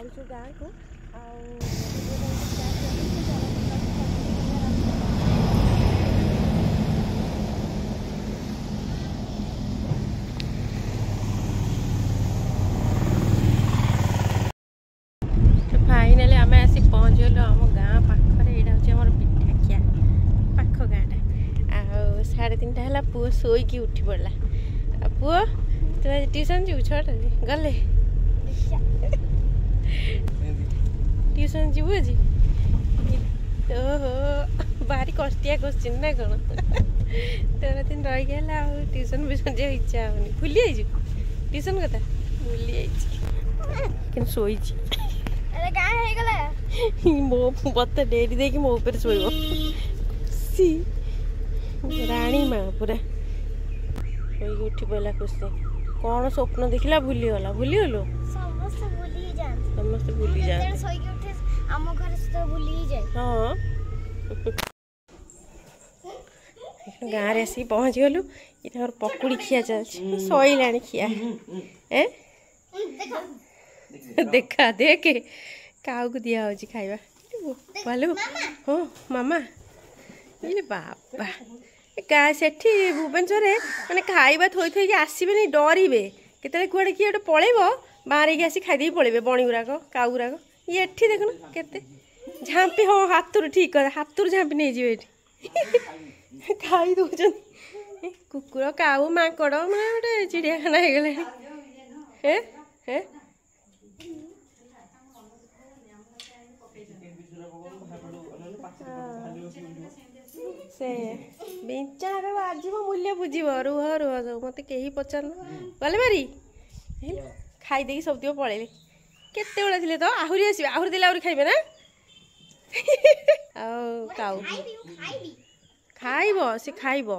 जाऊँ गाँव को फाइनाली आम आसी पहुँचगलु आम गाँ पाखे यहाँ हूँ आम पिठाखिया पाख गाँटा आ 3:30 है पुओ शोईकी उठी पड़ा पुओ तू आज ट्यूशन जीव छट गले ट्यूशन जीव आज ओहो भारी कष्टिया क्वेश्चन ना कौन 13 दिन रही गला ट्यूशन फ्यूशन जा इच्छा होनी भूली जाइए ट्यूशन कथा भूली जाइए शोई मो मत डेरी दे मो ऊपर शोब खुशी राणी माँ पूरा शोक उठी पड़ा खुशी कौन स्वप्न देखला भूलीगला भूलीगलु समस्त भूली जाए हाँ गाँव आसिक पहुँच गलु ये पकुड़ी खिया चलती सैला खिया ए देखा देखे काऊ को दिया हो खाइबा भलो हाँ मामा ये बाबा गाँ से भुवनेश्वर मैंने खाइबा थोई थोई आसबे डरवे केतले कुआड़े किए गोटे पलैब बाहर आसी खाई पलैबे बणी गुराक काऊ गुराक ये देखुन केते झांपी हाँ हाथ ठीक कर हाथ झांपी नहीं जी खाई दौरान कुकुर काऊ माकड़ मैं गोटे चिड़ियाखाना हो गले से बेचारा आज मूल्य बुझीब रुह रुह सब मत कहीं पचार गले मारी खाईदे सब तीन पलैले केते बेला थे तो आहरी आसवे आहरी देले आहरी खाइबे ना काऊ खाइब से खाइब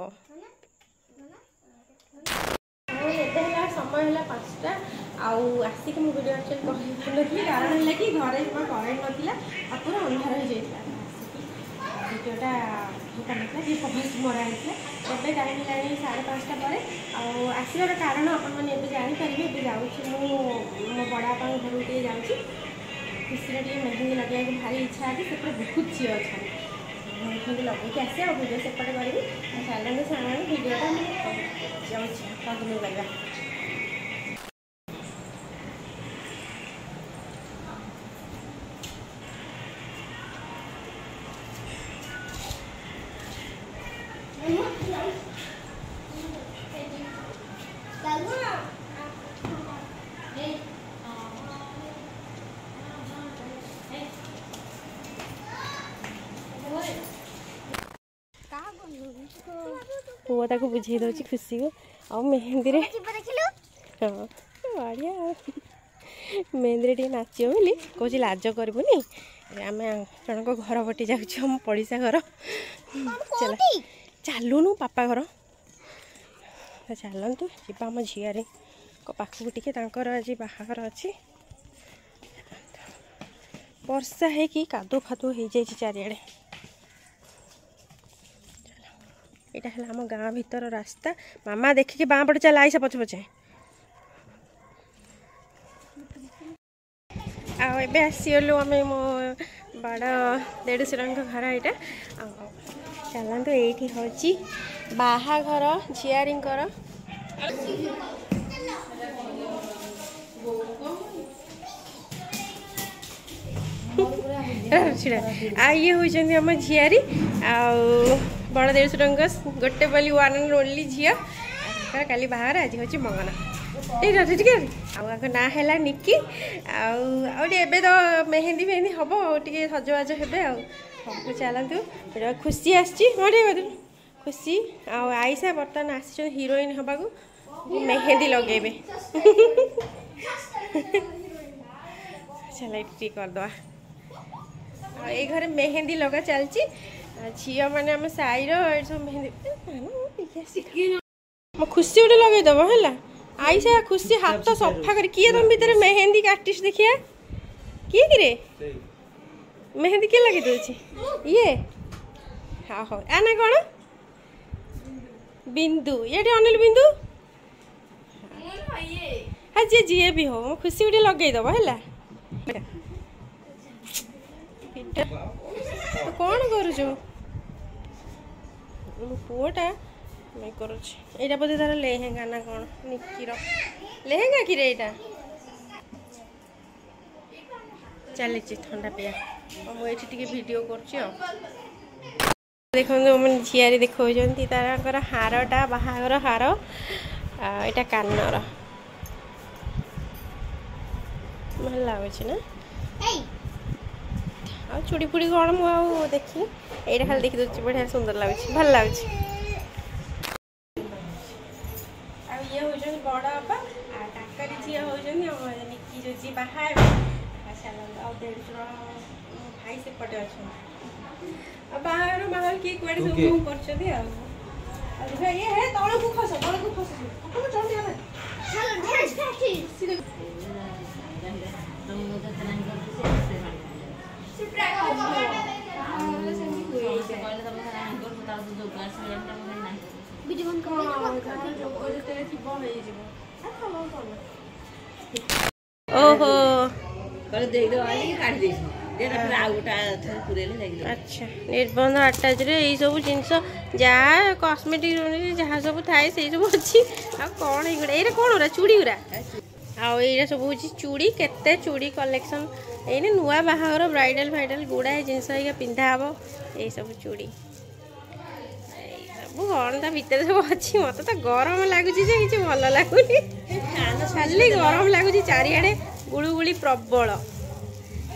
समय है 5टा आसिक मुझे वीडियो एक्चुअली कारण है कि घरे करेन्ट नाला और पूरा अंधार हो जाता वीडियोटा जी पब्लिश मराई एवं टाइम है 5:30 पर आसवर कारण आपने जानीपारे ए जाऊँ मो बड़ापा घर टे जाऊँगी खुशी मेहंदी लगे भारी इच्छा अच्छी से बहुत झी अच्छा मेहंदी लगे आसे वीडियो सेपटे करी चैलेंज सामने वीडियोटा जाऊँगी कंटिन्यू करवा पुआ ताको बुझे दौर खुशी को आ मेहंदी हाँ बढ़िया मेहंदी टे नाच बोली कौच लाज करबुनि आम जनक घर बटी जाम पड़िशा घर चल चलुनु पापा घर चलतु जा आम झीआरी पाखक टे आज बाहागर अच्छी वर्षा है कि कादो फादो हो जाए चारिआडे यहाँ है आम गाँ भीतर रास्ता मामा देखिए बाँ पटे चल आईसा पचे पचे आबे आसीगलु आम मो बड़ देढ़शुर घर यहाँ चलतु ये हूँ बाहाघर झियारींकर ये होती आम झियारी बड़ देढ़शुर गोटे बोली 1 and only झील काली बाहर आज हूँ मंगन ये ना है निकी आबे तो मेहंदी मेहंदी हम टे सजबाज हे चलतु खुशी आसी खुशी आईसा बर्तमान आस हिरोइन हवा मेहंदी लगे चल ये करदे ये घर मेहंदी लगा चलती झील मैंने आम साईर सब मेहंदी मो खुशी गोटे लगेदब है आईसा खुशी हाथ सफा कर किए तुम भीतर मेहंदी आर्टिस्ट देखिए किए कि रे मेहंदी किए लगे दूसरी ये हाँ हाँ या ना कौन बिंदु ये अनिल बिंदु हाँ जी जी भी हो खुशी गोटे लगेदब है कौन करुच पुआटा मैं करुच यहाँ बोधे तार लेहेंगा ना कौन निक्कीर लेहेंगा कि रेटा चली ठंडा पिया मुझे वीडियो कर देखो मैंने झियारी देखा तार हारटा बाहागर हार यहाँ कानर भल लगुच ना आ चूड़ी फुड़ी कौन मुझे देखी यहाँ खाली देखी दूसरी बढ़िया सुंदर लगुच भल लगुच ये हूँ बड़ बापा ताकरी झी हूँ निकी जो जी बाहा देढ़ भाई सेपटे अच्छा बाहर बाहर किए कुआड़े सब कर ये तौल को खस ओहो अच्छा निर्बंध अटाच ये सब जिनस जहाँ कॉस्मेटिक जहाँ सब थाए से सब अच्छी आ कौन ये कौन गुरा चूड़ी गुरा आईरा सब हूँ चूड़ी केते चूड़ी कलेक्शन ये नुआ बाहागर ब्राइडल फाइडल गुड़ाए जिनस पिंधा हम ये सब चूड़ी सब कौन ता भितर सब अच्छी मत तो गरम लगुच कि भल लगुनि खाली गरम लगुच चारिआडे गुड़ुगुड़ी प्रबल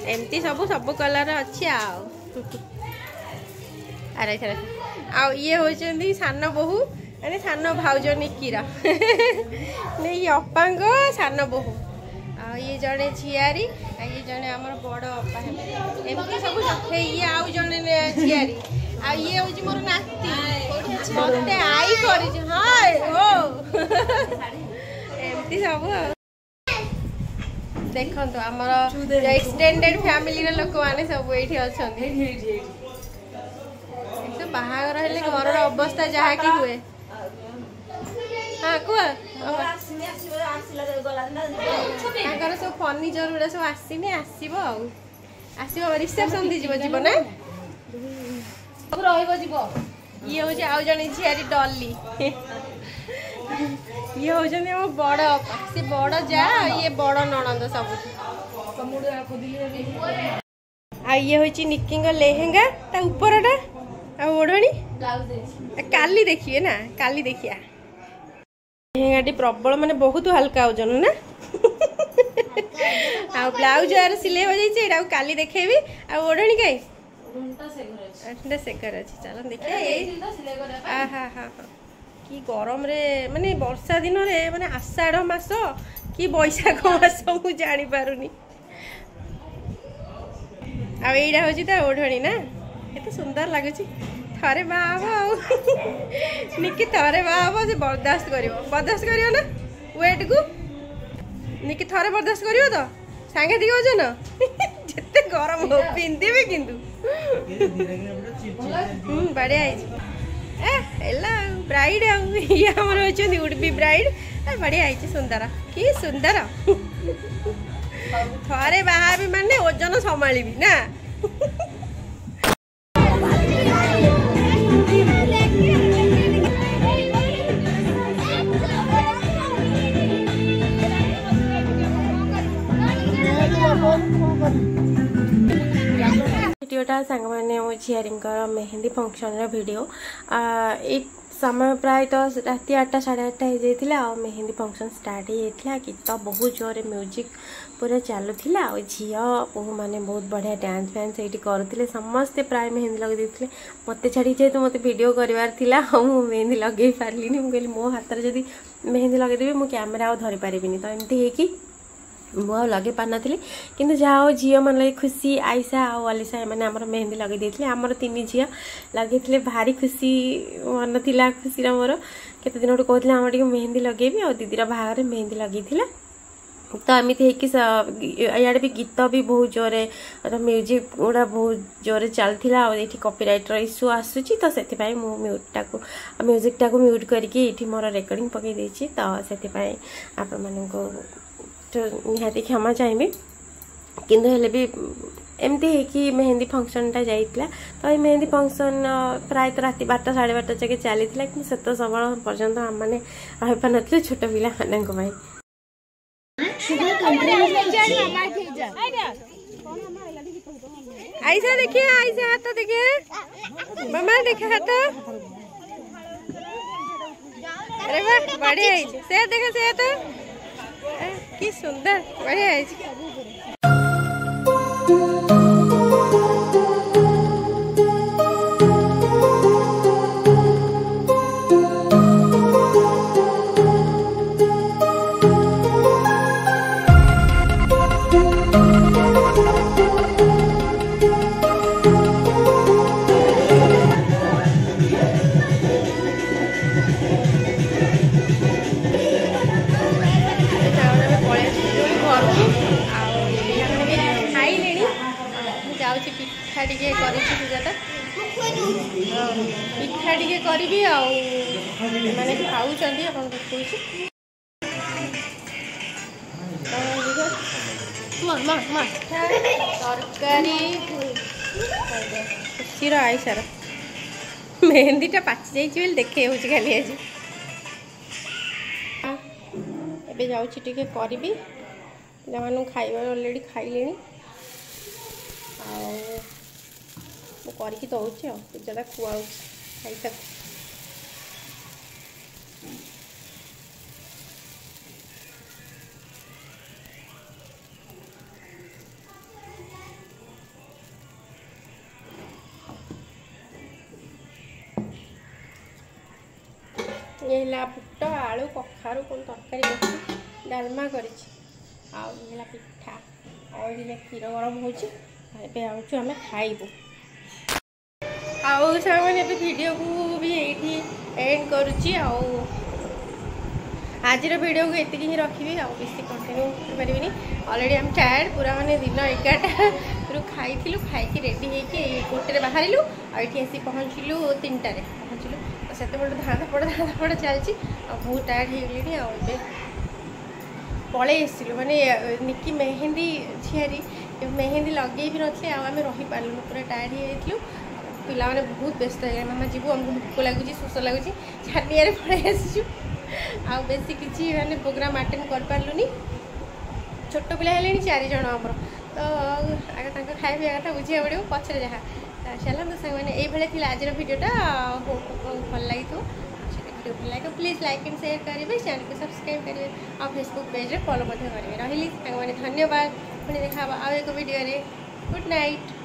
एमती सब कलर अच्छी अरे ये होती सान बोहू अरे सान भाउज निकीर नहीं अपांग सान बोहू ये जड़े झियारी ये जड़े आम बड़ अपा एमती सब ये आउ जड़े झियारी ये हूँ मोर नाती मत आई कर एमती सब देखो आमर एक्सटेंडेड फैमिली लोक मैंने सब ये अच्छा तो बाहागर हेले घर अवस्था जहाँ कि हुए हाँ कह सब फर्निचर गुड़ा सब आसनी आसो रिसेप्शन दी जीव ना ये हूँ आउ जन झियारी डली ये हूँ बड़ अपा सी बड़ जा ये बड़ नणंद सब ये हूँ निक्की लेहेंगा ता उपरटा ओढ़णी काली देखिए ना काली देखिया लेहेंगाटी प्रबल माने बहुत हल्का ओजन ना आ ब्लाउज यार सिले हो जाइए काली देखेबी आ ओढ़णी कई सेकर अच्छी चल देखिए हाँ हाँ हाँ कि गरम रे माने वर्षा दिन रे माने आषाढ़ मास कि बैशाख मास मु जानी पारुनी आ एटा होची ता ओढ़णी ना एते सुंदर लागुची थरे बाबा निकी थरे बाबा से बर्दाश्त करियो ना वेट को निकी थरे बर्दाश्त करियो तो सांगे दी वजन जते गरम हो पिंदिबे किंतु बढ़िया है ब्राइड ये आमर होती वुड बी ब्राइड बढ़िया है सुंदर कि सुंदर थरे बाहा भी माने ओजन संभाली ना वीडियोटा सांग मैंने मो झियारी मेहंदी फंक्शन वीडियो एक समय प्राय तो राति 8टा 8:30 हो जाता आ मेहंदी फंक्शन स्टार्ट होता गीत बहुत जोर म्यूजिक पूरा चलुला झील बहु मैंने बहुत बढ़िया डांस फैंस ये करुले समस्ते प्राय मेहंदी लगे देते मत छाड़ी जेहेतु मत वीडियो करार मुझे मेहंदी लगे पार्ली मुझे मो हाथ में जब मेहंदी लगेदेवी मुझे कैमेरा धरी पारि तो एमती है मुझे लगे पार नी कि जहाँ झी मन खुशी आयसा आलिसा मैंने आम मेहंदी लगे देते आमर 3 झी लगे भारी खुशी मन था खुशी मोर केते दिन गोटे कहते आम मेहंदी लगेबी आ दीदी बाहर मेहंदी लगे तो एमती इे भी गीत भी बहुत जोरे म्यूजिक गुड़ा बहुत जोरे चलता ये कॉपीराइट इश्यू आसूची तो से म्यूजिक टाक म्यूट करके मोर रेकर्डिंग पकई देछि तो से आपण मानको तो निहाती क्षमा चाहिए किंतु हेले भी एमती है कि मेहंदी फंक्शनटा जाइतिला तो ये मेहंदी फंक्शन प्राय रात 12 साढ़े 12 जाके चली कि सेत समय पर्यंत आम मैंने रही पार नी छोट पिला मानी आइसा देखिए आइसा हाथ देखिए मामा देखा हाथ अरे वाह बढ़िया है से देखा से तो कि सुंदर बढ़िया है। पिठा टिके सुजाता पिठा टिके करी मैंने खाऊँ तरकारी खुशी आईसार मेहंदीटा पाचि जाइए देखे खाली आज एबे जाऊँगी टिके करी जहाँ खाइबा अलरेडी खाइले करके दौचे पूजाटा खुआ खाई ये बुट आलू कखारू कौन तरकारी डालमा कर पिठा और क्षीर गरम होमें खाइबू आने वीडियो को भी ये एंड करुच्ची आज वीडियो को ये ही रखी बेसी कंटिन्यू करें अलरेडी आम टायर्ड पूरा माने दिन 11 खाई खाई रेडी होके गोटे बाहर आसी पहुँचलु 3टारे पहुँचलु तो से धापड़ चलती बहुत टायर्ड हो गली पलि आसलु माने निकी मेहंदी झियारी मेहंदी लगे भी नी आम रही पार्लु पूरा टायर्ड हो पिला मैंने बहुत व्यस्त है मामा जीवु आमको भोक लगुच शोष लगुच छानिया पलि आसचु आ बेसी किसी माने प्रोग्राम अटेंड कर पार्लुनी छोट पिला है 4 जन आमर तो आगे खाଇବା कथा बुझा पड़ो पचर जहाँ चलो सांग मैंने ये आज वीडियोटा भल लगी वीडियो भल लगे प्लीज लाइक एंड शेयर करेंगे चैनल को सब्सक्राइब करेंगे और फेसबुक पेज रे फॉलो करेंगे रही सांग मैंने धन्यवाद पुणी देखा आउ एक वीडियो रे गुड नाइट।